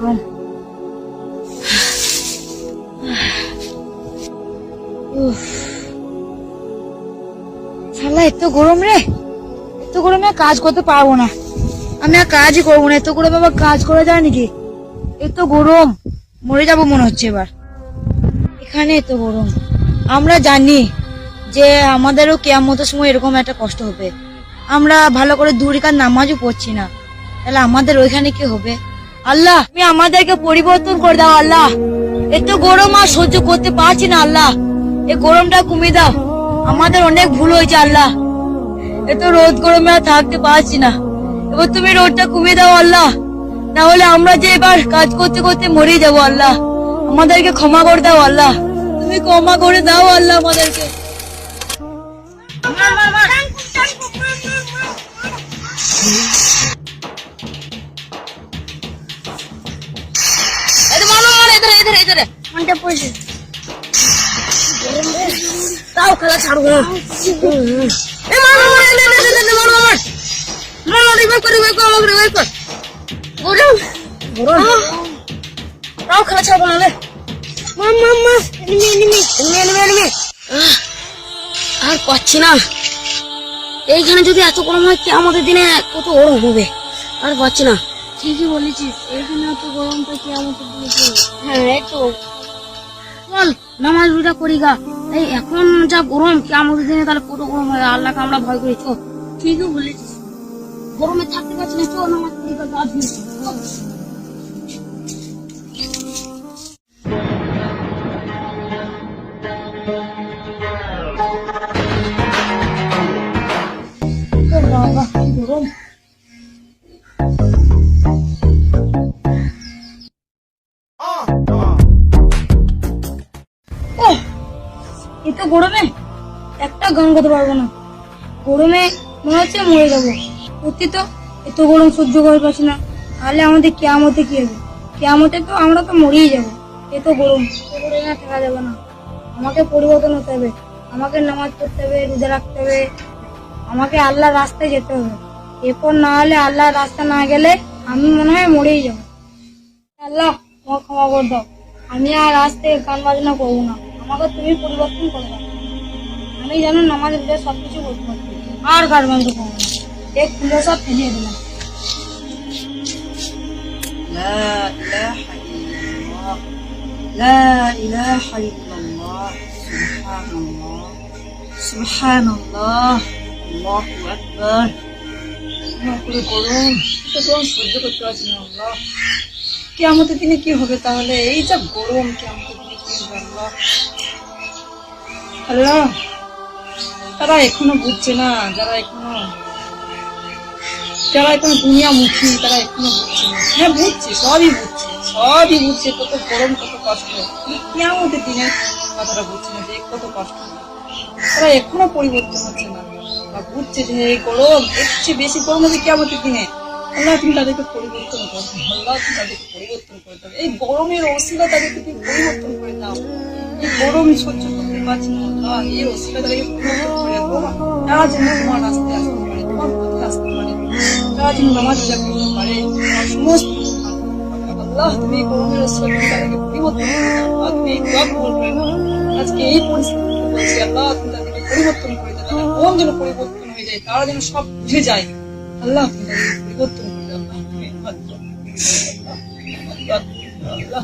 গরম। শালা এত গরম রে, এত গরমে কাজ করতে পারবো না, আমি আর কাজই করবো না। এত গরমে আবার কাজ করা যায় নাকি? এত গরম, মরে যাবো মনে হচ্ছে এবার। এখানে এত গরম, আমরা জানি যে আমাদেরও কিয়ামতের সময় এরকম একটা কষ্ট হবে। আমরা ভালো করে দুরিকার নামাজও পড়ছি না, তাহলে আমাদের ওইখানে কি হবে? আল্লাহ তুমি আমাদেরকে পরিবর্তন করে দাও আল্লাহ। এত গরম আর সহ্য করতে পারছি না আল্লাহ, এই গরমটা কমিয়ে দাও। আমাদের অনেক ভুল হয়েছে আল্লাহ, এত রোদ গরমে আর থাকতে পারছি না। এবার তুমি রোদটা কমিয়ে দাও আল্লাহ, তাহলে আমরা যে এবার কাজ করতে করতে মরে যাবো আল্লাহ। আমাদেরকে ক্ষমা করে দাও আল্লাহ, তুমি ক্ষমা করে দাও আল্লাহ আমাদেরকে। তাও খেলা ছাড়বো না। তাও খেলা ছাড়বো না। আর পাচ্ছি না, এইখানে যদি এত গরম হয়, কি আমাদের দিনে কত গরম হবে। আর পাচ্ছি না। ঠিকই বলেছিস, এইখানে এত গরমটা কি আমাদের দিনে। হ্যাঁ এই তো, চল নামাজ রোজা করি গা। এই এখন যা গরম, কি আমাদের দিনে তাহলে কত গরম হয়। আল্লাহকে আমরা ভয় করি। চল, ঠিকই বলেছিস, গরমে থাকতে পারছি না। চল নামাজ পড়ি গা, গা ধুই। গরম এত গরমে একটা গান গাইতে পারবো না। গরমে মনে হচ্ছে মরে যাবো। সত্যি তো, এত গরম সহ্য করে পারছি না। তাহলে আমাদের কিয়ামতে কি হবে? কিয়ামতে তো আমরা তো মরেই যাবো। এত গরম, না থাকা যাবে না। আমাকে পরিবর্তন হতে হবে, আমাকে নামাজ পড়তে হবে, রোজা রাখতে হবে, আমাকে আল্লাহর রাস্তায় যেতে হবে। এরপর না হলে, আল্লাহর রাস্তা না গেলে আমি মনে হয় মরেই যাবো। আল্লাহ তোমার ক্ষমা করে দাও, আমি আর রাস্তায় গান বাজনা করবো না। আমাকে তুমি পরিবর্তন করে দাও। আমি যেন নামাজ রোজা সবকিছু করতে পারি, আর গান বন্ধ করবো না। এক খুলে সব ফেলিয়ে দিলাম। لا إله إلا الله سبحان الله سبحان الله الله أكبر গরম সহ্য করতে পারছি না আল্লাহ। কিয়ামতের দিনে কি হবে তাহলে? এই যা গরম, কিয়ামতের দিনে কি হবে আল্লাহ? আল্লাহ তারা এখনো বুঝছে না, যারা এখনো দুনিয়া মুখী, তারা এখনো বুঝছে না। হ্যাঁ বুঝছে, সবই বুঝছে কত গরম, কত কষ্ট। কিয়ামতের দিনের কথাটা বুঝছে না যে কত কষ্ট। তারা এখনো পরিবর্তন হচ্ছে না, বুঝছে যে এই গরম, এর চেয়ে বেশি গরম হবে কিয়ামতের দিনে। আল্লাহ তুমি তাদেরকে পরিবর্তন করো, আল্লাহ তুমি তাদেরকে পরিবর্তন করে দাও। এই গরমের অসিলা তাদেরকে তুমি পরিবর্তন করে দাও। এই গরম সহ্য করতে পারছি না আল্লাহ, এই অসিলা তাদেরকে পরিবর্তন করে দাও। তারা যেন তোমার রাস্তায় আসতে পারে, তোমার পথে আসতে পারে, তারা যেন নামাজ রোজা করতে পারে, সমস্ত আল্লাহ তুমি এই গরমের অসিলা তুমি তাদেরকে পরিবর্তন করে দাও। আল্লাহ তুমি এই দোয়া কবুল করে নাও। আজকে এই পরিস্থিতি বলছি, আল্লাহ তুমি তাদেরকে পরিবর্তন করে দাও। তাদের মন যেন পরিবর্তন হয়ে যায়, তারা যেন সব বুঝে যায়। আল্লাহ তুমি তাদেরকে পরিবর্তন করে দাও। আল্লাহ